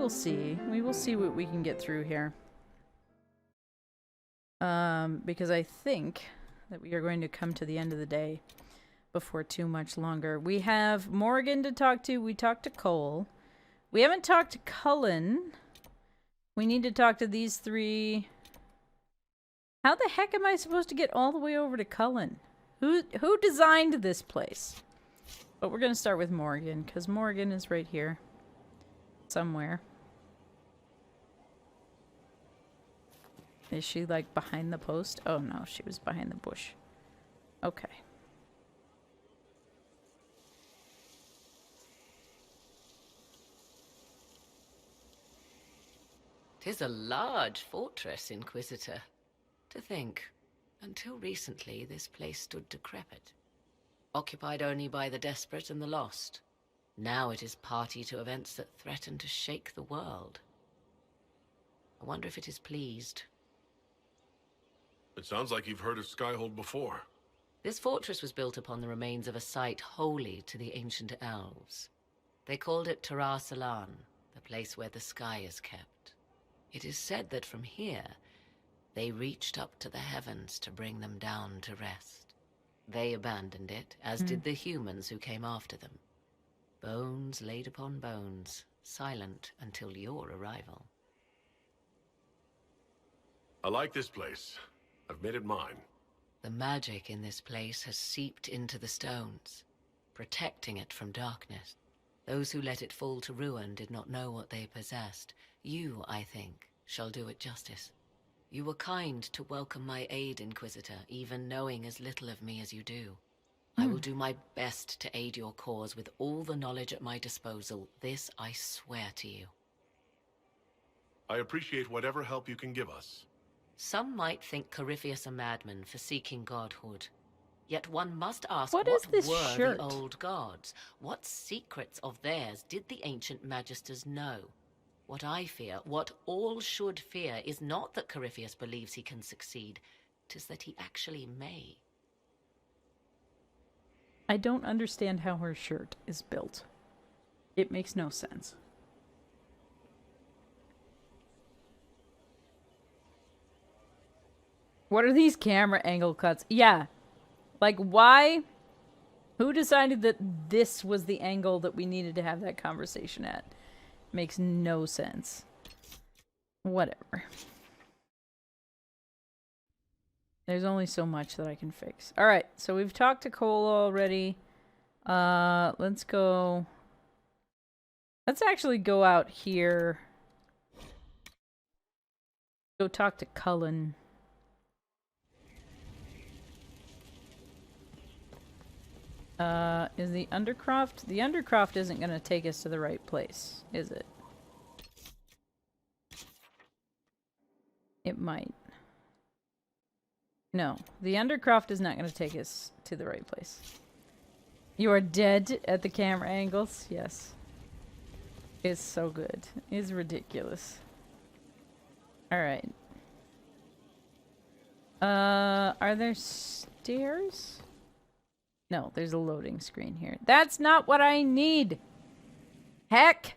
will see. We will see what we can get through here. Because I think that we are going to come to the end of the day before too much longer. We have Morgan to talk to. We talked to Cole. We haven't talked to Cullen. We need to talk to these three. How the heck am I supposed to get all the way over to Cullen? Who designed this place? But we're going to start with Morgan, because Morgan is right here. Somewhere. Is she, like, behind the post? Oh, no, she was behind the bush. Okay. "'Tis a large fortress, Inquisitor. To think, until recently this place stood decrepit, occupied only by the desperate and the lost. Now it is party to events that threaten to shake the world. I wonder if it is pleased." It sounds like you've heard of Skyhold before. This fortress was built upon the remains of a site holy to the ancient elves. They called it Tarar Salan, the place where the sky is kept. It is said that from here, they reached up to the heavens to bring them down to rest. They abandoned it, as did the humans who came after them. Bones laid upon bones, silent until your arrival. I like this place. I've made it mine. The magic in this place has seeped into the stones, protecting it from darkness. Those who let it fall to ruin did not know what they possessed. You, I think, shall do it justice. You were kind to welcome my aid, Inquisitor, even knowing as little of me as you do. I will do my best to aid your cause with all the knowledge at my disposal. This I swear to you. I appreciate whatever help you can give us. Some might think Corypheus a madman for seeking godhood. Yet one must ask, What is this were shirt? the old gods? What secrets of theirs did the ancient magisters know? What I fear, what all should fear, is not that Corypheus believes he can succeed. 'Tis that he actually may. I don't understand how her shirt is built. It makes no sense. What are these camera angle cuts? Yeah. Like, why? Who decided that this was the angle that we needed to have that conversation at? Makes no sense. Whatever. There's only so much that I can fix. Alright, so we've talked to Cole already. Let's go... Let's actually go out here. Go talk to Cullen. Is the Undercroft? The Undercroft isn't going to take us to the right place, is it? It might. No, the Undercroft is not going to take us to the right place. You are dead at the camera angles? Yes. It's so good. It's ridiculous. Alright. Are there stairs? No, there's a loading screen here. That's not what I need! Heck!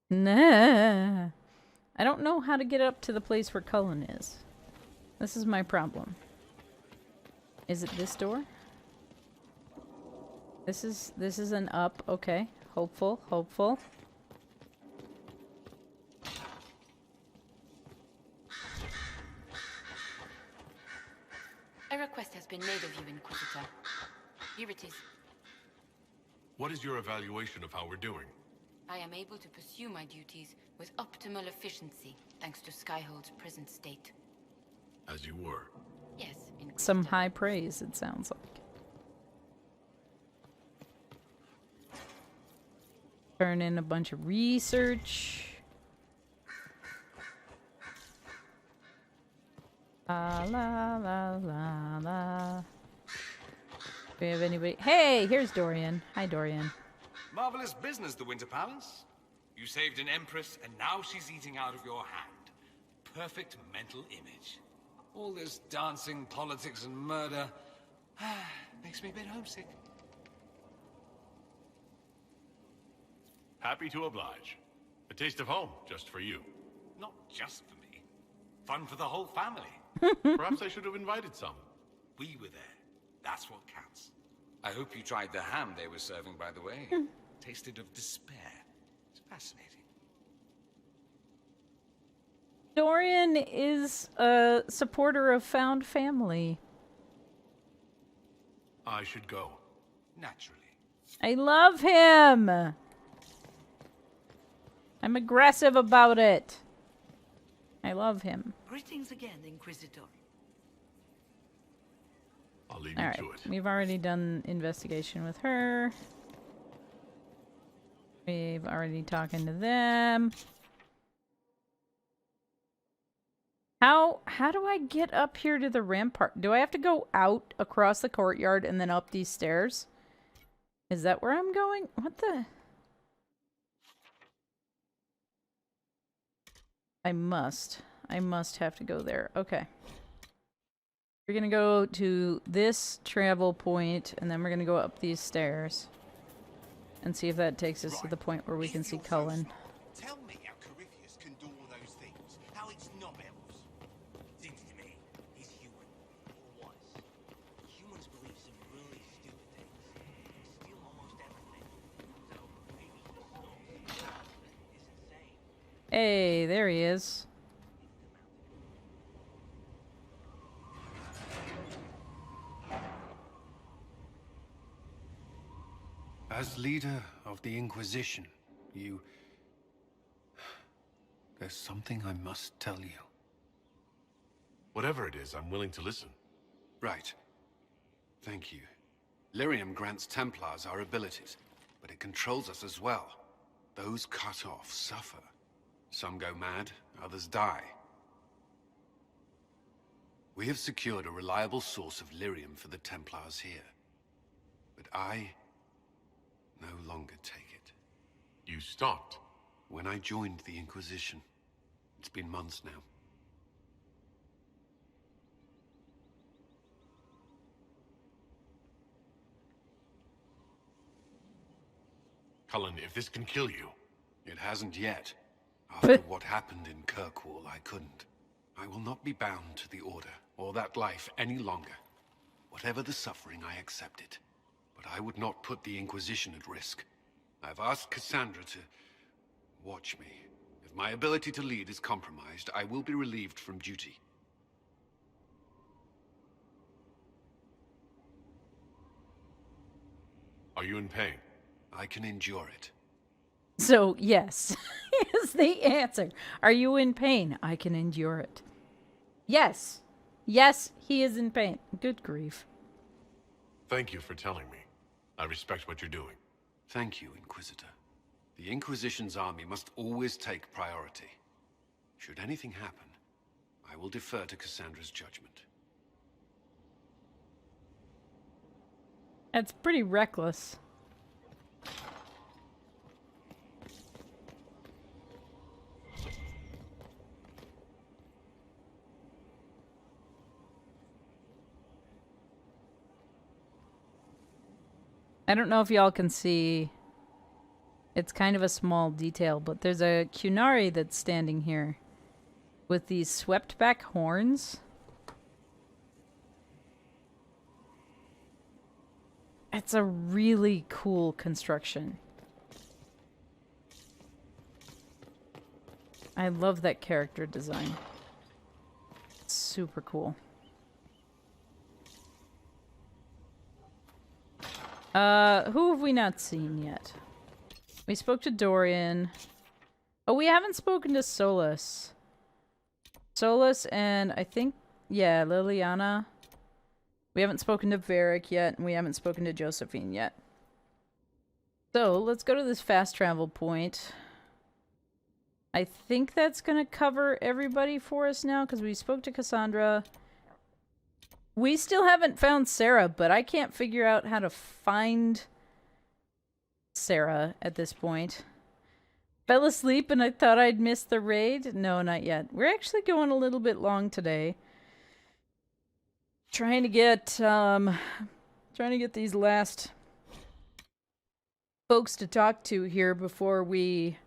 Nah. I don't know how to get up to the place where Cullen is. This is my problem. Is it this door? This is an up, okay. Hopeful, hopeful. A request has been made of you, Inquisitor. Here it is. What is your evaluation of how we're doing? I am able to pursue my duties with optimal efficiency, thanks to Skyhold's present state. As you were. Yes, Inquisitor. Some high praise, it sounds like. Turn in a bunch of research. La la la la la. Do we have anybody? Hey, here's Dorian. Hi, Dorian. Marvelous business, the Winter Palace. You saved an empress, and now she's eating out of your hand. Perfect mental image. All this dancing, politics, and murder makes me a bit homesick. Happy to oblige. A taste of home, just for you. Not just for me. Fun for the whole family. Perhaps I should have invited some. We were there. That's what counts. I hope you tried the ham they were serving, by the way. Tasted of despair. It's fascinating. Dorian is a supporter of found family. I should go. Naturally. I love him. I'm aggressive about it. I love him. Greetings again, Inquisitor. I'll leave All you right, to it. we've already done investigation with her. We've already talking to them. How do I get up here to the rampart? Do I have to go out across the courtyard and then up these stairs? Is that where I'm going? What the? I must have to go there. Okay. We're gonna go to this travel point, and then we're gonna go up these stairs and see if that takes us to the point where we can see Cullen. Tell me how Corypheus can do all those things. How it's not elves. Seems to me he's human. Or was. Humans believe some really stupid things. Steal almost everything. So maybe he's not. It's insane. Hey, there he is. As leader of the Inquisition, there's something I must tell you. Whatever it is, I'm willing to listen. Right. Thank you. Lyrium grants Templars our abilities, but it controls us as well. Those cut off suffer. Some go mad, others die. We have secured a reliable source of Lyrium for the Templars here. But I no longer take it. You stopped. When I joined the Inquisition, it's been months now. Cullen, if this can kill you... It hasn't yet. After what happened in Kirkwall, I couldn't. I will not be bound to the Order, or that life any longer. Whatever the suffering, I accept it. But I would not put the Inquisition at risk. I've asked Cassandra to watch me. If my ability to lead is compromised, I will be relieved from duty. Are you in pain? I can endure it. So, yes, is the answer. Are you in pain? I can endure it. Yes. Yes, he is in pain. Good grief. Thank you for telling me. I respect what you're doing. Thank you, Inquisitor. The Inquisition's army must always take priority. Should anything happen, I will defer to Cassandra's judgment. That's pretty reckless. I don't know if y'all can see. It's kind of a small detail, but there's a Qunari that's standing here with these swept back horns. It's a really cool construction. I love that character design. It's super cool. Who have we not seen yet? We spoke to Dorian. Oh, we haven't spoken to Solus. Solus and I think, yeah, Liliana. We haven't spoken to Varric yet, and we haven't spoken to Josephine yet. So, let's go to this fast travel point. I think that's going to cover everybody for us now, because we spoke to Cassandra. We still haven't found Sarah, but I can't figure out how to find Sarah at this point. Fell asleep and I thought I'd missed the raid? No, not yet. We're actually going a little bit long today. Trying to get these last folks to talk to here before we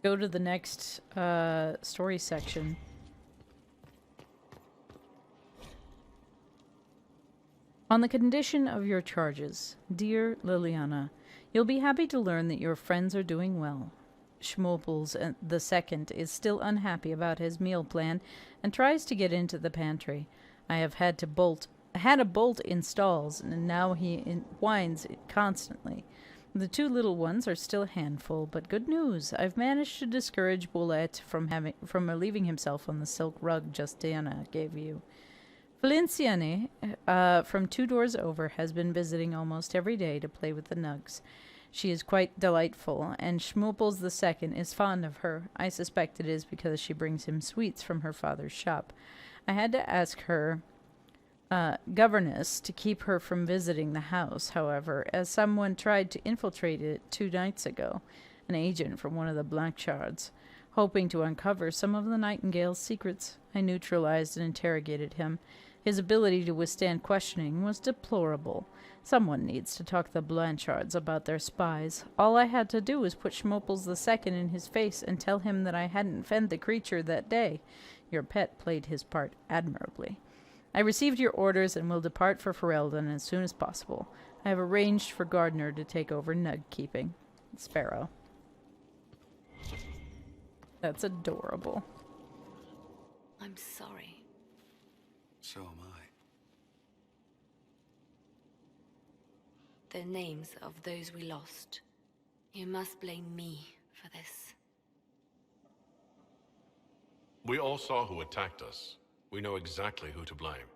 go to the next story section. On the condition of your charges, dear Liliana, you'll be happy to learn that your friends are doing well. Schmoppels II is still unhappy about his meal plan and tries to get into the pantry. I have had a bolt in stalls, and now he whines constantly. The two little ones are still a handful, but good news. I've managed to discourage Boulette from leaving himself on the silk rug Justiana gave you. Valenciane, from 2 doors over, has been visiting almost every day to play with the nugs. She is quite delightful, and Schmoppels II is fond of her. I suspect it is because she brings him sweets from her father's shop. I had to ask her governess to keep her from visiting the house, however, as someone tried to infiltrate it 2 nights ago, an agent from one of the Blanchards. Hoping to uncover some of the Nightingale's secrets, I neutralized and interrogated him. His ability to withstand questioning was deplorable. Someone needs to talk to the Blanchards about their spies. All I had to do was put Schmoppels II in his face and tell him that I hadn't fed the creature that day. Your pet played his part admirably. I received your orders and will depart for Ferelden as soon as possible. I have arranged for Gardner to take over nug keeping. Sparrow. That's adorable. I'm sorry. So am I. The names of those we lost. You must blame me for this. We all saw who attacked us. We know exactly who to blame.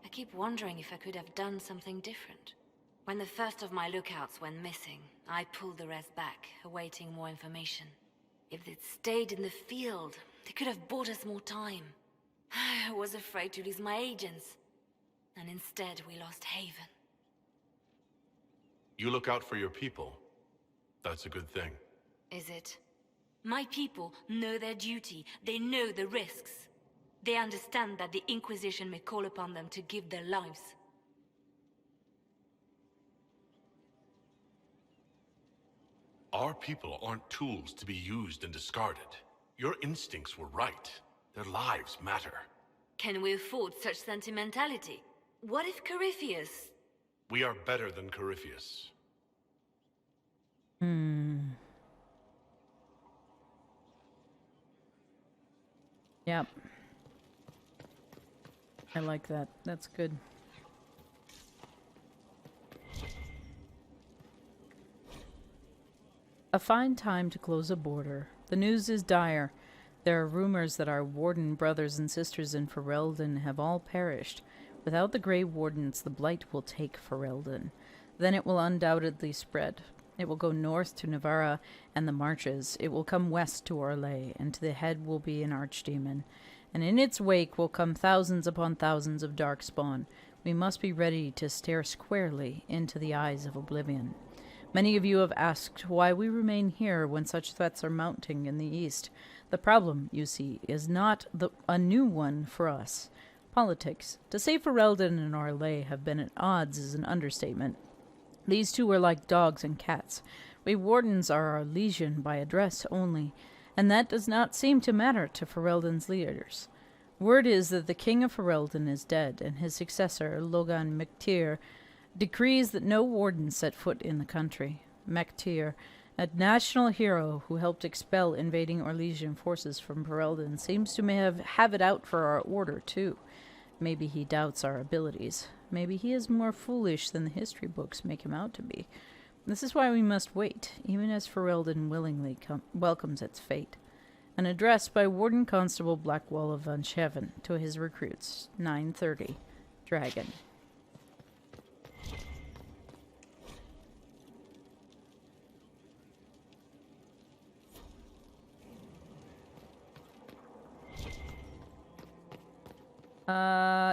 I keep wondering if I could have done something different. When the first of my lookouts went missing, I pulled the rest back, awaiting more information. If they'd stayed in the field, they could have bought us more time. I was afraid to lose my agents, and instead we lost Haven. You look out for your people. That's a good thing. Is it? My people know their duty. They know the risks. They understand that the Inquisition may call upon them to give their lives. Our people aren't tools to be used and discarded. Your instincts were right. Their lives matter. Can we afford such sentimentality? What if Corypheus... We are better than Corypheus. Yep. I like that. That's good. A fine time to close a border. The news is dire. There are rumors that our warden brothers and sisters in Ferelden have all perished. Without the Grey Wardens, the Blight will take Ferelden. Then it will undoubtedly spread. It will go north to Navarra and the Marches. It will come west to Orlais, and to the head will be an archdemon. And in its wake will come thousands upon thousands of darkspawn. We must be ready to stare squarely into the eyes of oblivion. Many of you have asked why we remain here when such threats are mounting in the east. The problem, you see, is not a new one for us. Politics. To say Ferelden and Orlais have been at odds is an understatement. These two are like dogs and cats. We wardens are our legion by address only, and that does not seem to matter to Ferelden's leaders. Word is that the king of Ferelden is dead, and his successor, Logan MacTyr, decrees that no warden set foot in the country. MacTyr, a national hero who helped expel invading Orlesian forces from Ferelden, seems to have it out for our order, too. Maybe he doubts our abilities. Maybe he is more foolish than the history books make him out to be. This is why we must wait, even as Ferelden willingly welcomes its fate. An address by Warden Constable Blackwall of Van Cheven to his recruits, 9:30. Dragon.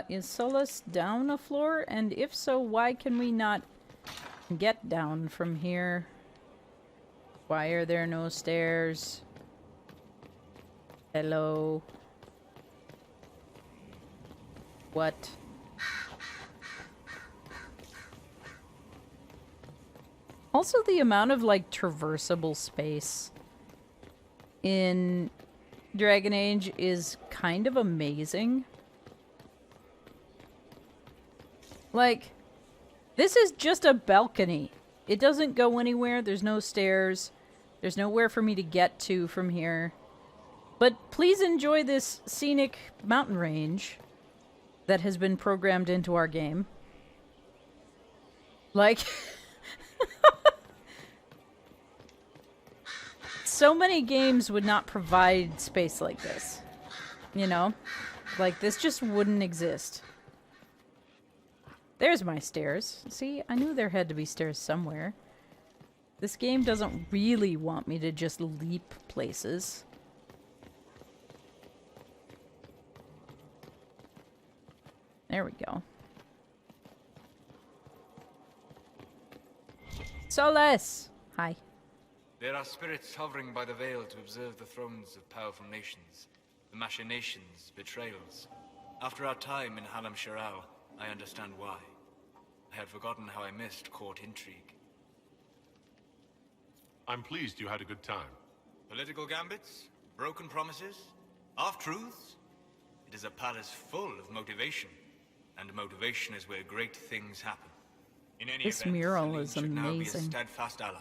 Is Solus down a floor? And if so, why can we not get down from here? Why are there no stairs? Hello? What? Also, the amount of, like, traversable space in Dragon Age is kind of amazing. Like, this is just a balcony. It doesn't go anywhere. There's no stairs. There's nowhere for me to get to from here. But please enjoy this scenic mountain range that has been programmed into our game. Like, so many games would not provide space like this. You know? Like, this just wouldn't exist. There's my stairs. See, I knew there had to be stairs somewhere. This game doesn't really want me to just leap places. There we go. Solas! Hi. There are spirits hovering by the veil to observe the thrones of powerful nations, the machinations, betrayals. After our time in Halam Shiral, I understand why. I had forgotten how I missed court intrigue. I'm pleased you had a good time. Political gambits? Broken promises? Half-truths? It is a palace full of motivation. And motivation is where great things happen. In any This event, mural Celine is should now be a amazing. steadfast ally.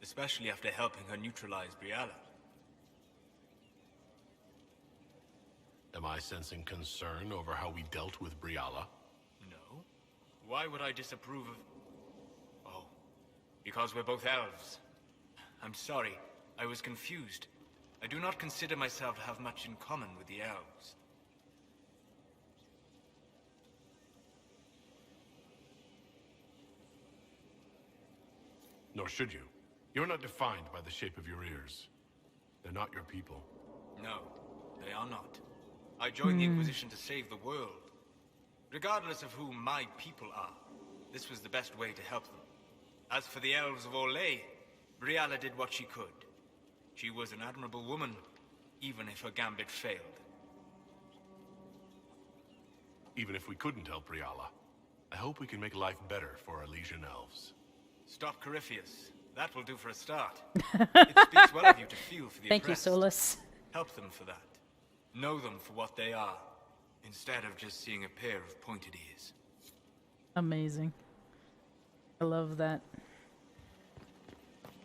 Especially after helping her neutralize Briala. Am I sensing concern over how we dealt with Briala? No. Why would I disapprove of... Oh. Because we're both elves. I'm sorry. I was confused. I do not consider myself to have much in common with the elves. Nor should you. You're not defined by the shape of your ears. They're not your people. No, they are not. I joined the Inquisition to save the world. Regardless of who my people are, this was the best way to help them. As for the elves of Orlais, Briala did what she could. She was an admirable woman, even if her gambit failed. Even if we couldn't help Briala, I hope we can make life better for our Legion elves. Stop Corypheus. That will do for a start. It speaks well of you to feel for the Thank you, oppressed. Solas. Help them for that. Know them for what they are, instead of just seeing a pair of pointed ears. Amazing. I love that.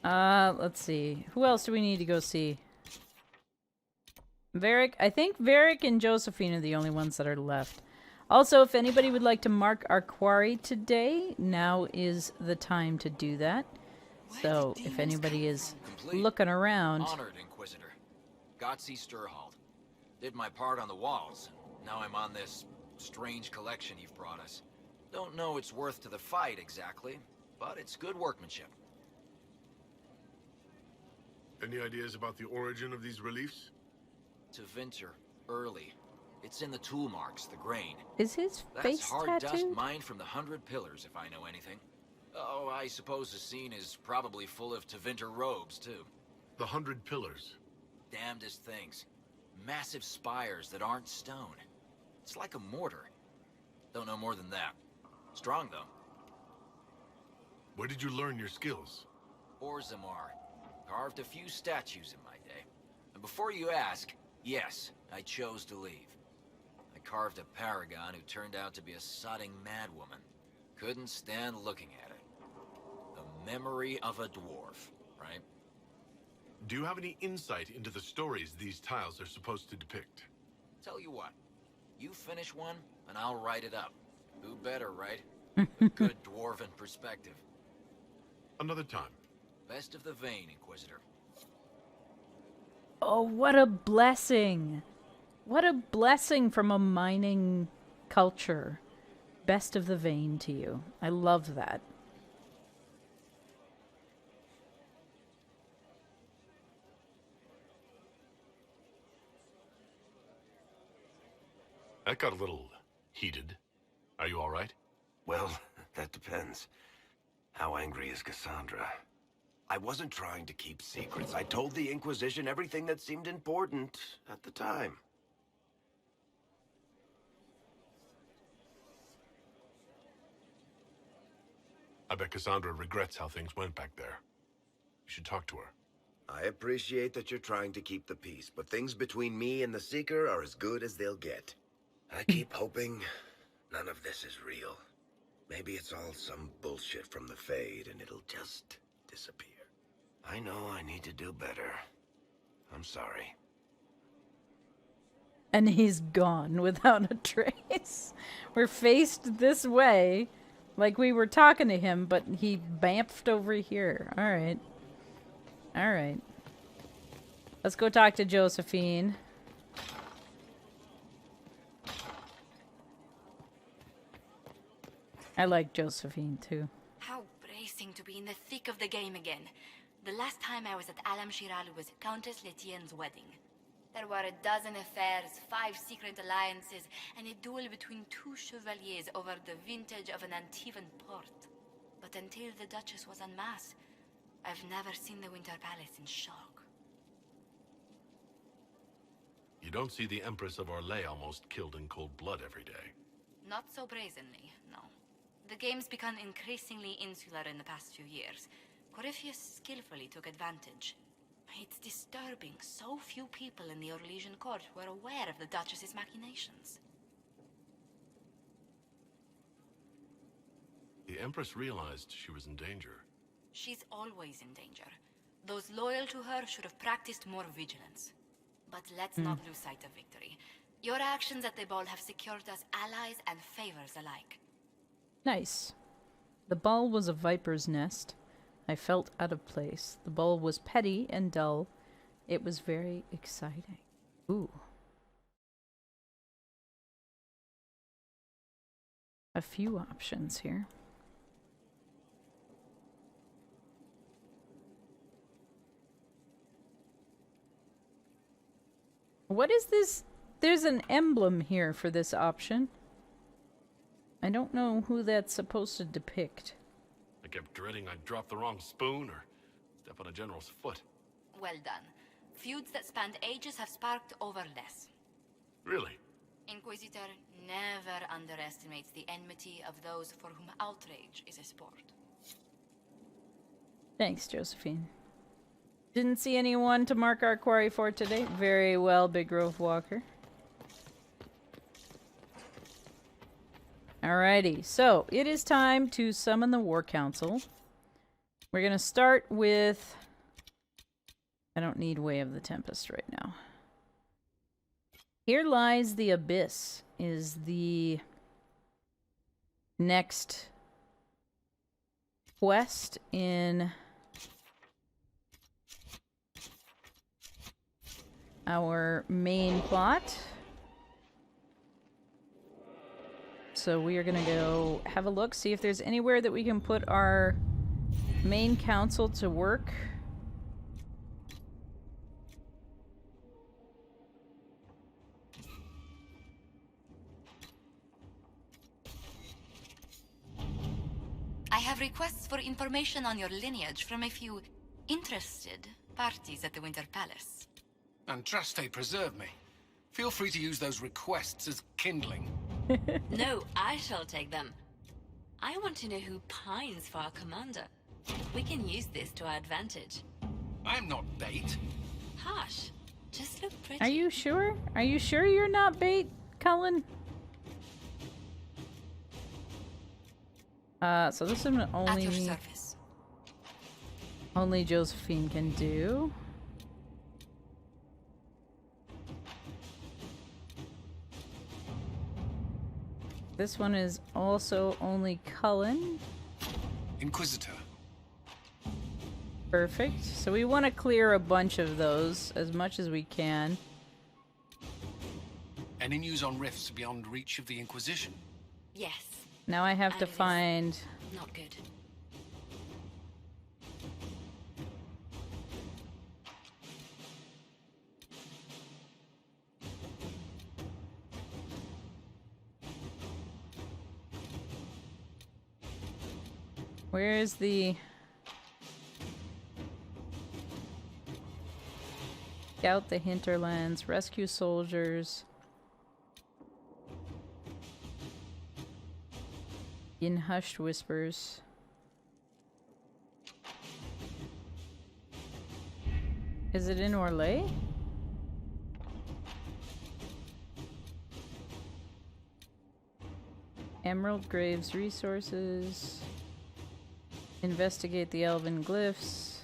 Let's see. Who else do we need to go see? Varric. I think Varric and Josephine are the only ones that are left. Also, if anybody would like to mark our quarry today, now is the time to do that. So, if anybody is looking around... Honored, Inquisitor. Gotzi Sturhald. Did my part on the walls. Now I'm on this strange collection you've brought us. Don't know its worth to the fight exactly, but it's good workmanship. Any ideas about the origin of these reliefs? To Vinter, early. It's in the tool marks, the grain. Is his That's face hard dust tattooed? mined from the 100 Pillars, if I know anything. Oh, I suppose the scene is probably full of Tevinter robes, too. The 100 Pillars. Damnedest things. Massive spires that aren't stone. It's like a mortar. Don't know more than that. Strong, though. Where did you learn your skills? Orzammar. Carved a few statues in my day. And before you ask, yes, I chose to leave. I carved a paragon who turned out to be a sodding madwoman. Couldn't stand looking at it. The memory of a dwarf, right? Do you have any insight into the stories these tiles are supposed to depict? Tell you what, you finish one, and I'll write it up. Who better, right? A good dwarven perspective. Another time. Best of the vein, Inquisitor. Oh, what a blessing. What a blessing from a mining culture. Best of the vein to you. I love that. That got a little heated. Are you all right? Well, that depends. How angry is Cassandra? I wasn't trying to keep secrets. I told the Inquisition everything that seemed important at the time. I bet Cassandra regrets how things went back there. You should talk to her. I appreciate that you're trying to keep the peace, but things between me and the Seeker are as good as they'll get. I keep hoping none of this is real. Maybe it's all some bullshit from the Fade and it'll just disappear. I know I need to do better. I'm sorry. And he's gone without a trace. We're faced this way, like we were talking to him, but he bamfed over here. Alright. Alright. Let's go talk to Josephine. I like Josephine, too. How bracing to be in the thick of the game again. The last time I was at Alam Shiral was Countess Letienne's wedding. There were a dozen affairs, 5 secret alliances, and a duel between 2 chevaliers over the vintage of an Antivan port. But until the Duchess was en masse, I've never seen the Winter Palace in shock. You don't see the Empress of Orlais almost killed in cold blood every day. Not so brazenly, no. The game's become increasingly insular in the past few years. Corypheus skillfully took advantage. It's disturbing so few people in the Orlesian court were aware of the Duchess's machinations. The Empress realized she was in danger. She's always in danger. Those loyal to her should have practiced more vigilance. But let's not lose sight of victory. Your actions at the ball have secured us allies and favors alike. Nice. The ball was a viper's nest. I felt out of place. The ball was petty and dull. It was very exciting. Ooh. A few options here. What is this? There's an emblem here for this option. I don't know who that's supposed to depict. I kept dreading I'd drop the wrong spoon or step on a general's foot. Well done. Feuds that spanned ages have sparked over less. Really? Inquisitor never underestimates the enmity of those for whom outrage is a sport. Thanks, Josephine. Didn't see anyone to mark our quarry for today. Very well, Big Grove Walker. Alrighty, so it is time to summon the War Council. We're gonna start with... I don't need Way of the Tempest right now. Here Lies the Abyss is the next quest in our main plot. So we are going to go have a look, see if there's anywhere that we can put our main council to work. I have requests for information on your lineage from a few interested parties at the Winter Palace. Andraste, preserve me. Feel free to use those requests as kindling. No, I shall take them. I want to know who pines for our commander. We can use this to our advantage. I'm not bait. Hush. Just look pretty. Are you sure? Are you sure you're not bait, Cullen? So this is At your service. only Josephine can do. This one is also only Cullen. Inquisitor. Perfect. So we want to clear a bunch of those as much as we can. Any news on rifts beyond reach of the Inquisition? Yes. Now I have to And it is find... not good. Where is the... Scout the hinterlands, rescue soldiers. In hushed whispers. Is it in Orlais? Emerald Graves resources. Investigate the elven glyphs.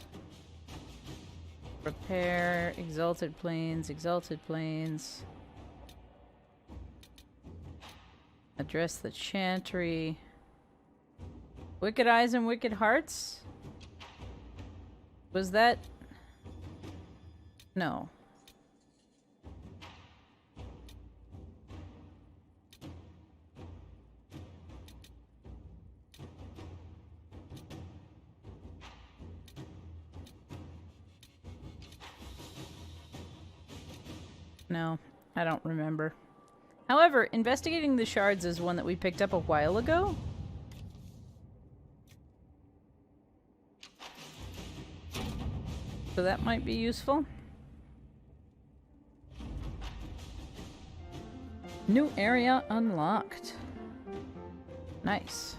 Repair exalted plains, exalted plains. Address the chantry. Wicked eyes and wicked hearts? Was that... No. No, I don't remember. However, investigating the shards is one that we picked up a while ago. So that might be useful. New area unlocked. Nice.